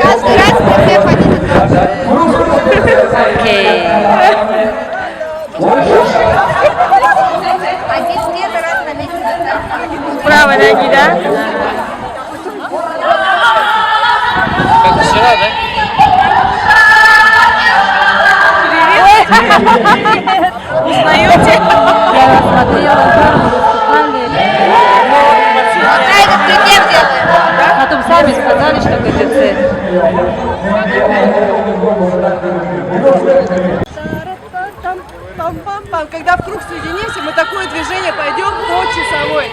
Каждый раз прицеп один и тот же. Один первый раз на месте. Правой ноги, да? Как вчера, да? Узнаете? Я смотрела, выступали. Да, этот прицеп делаем. Потом сами сказали, что КТЦ. Когда в круг соединимся, мы такое движение пойдем по часовой.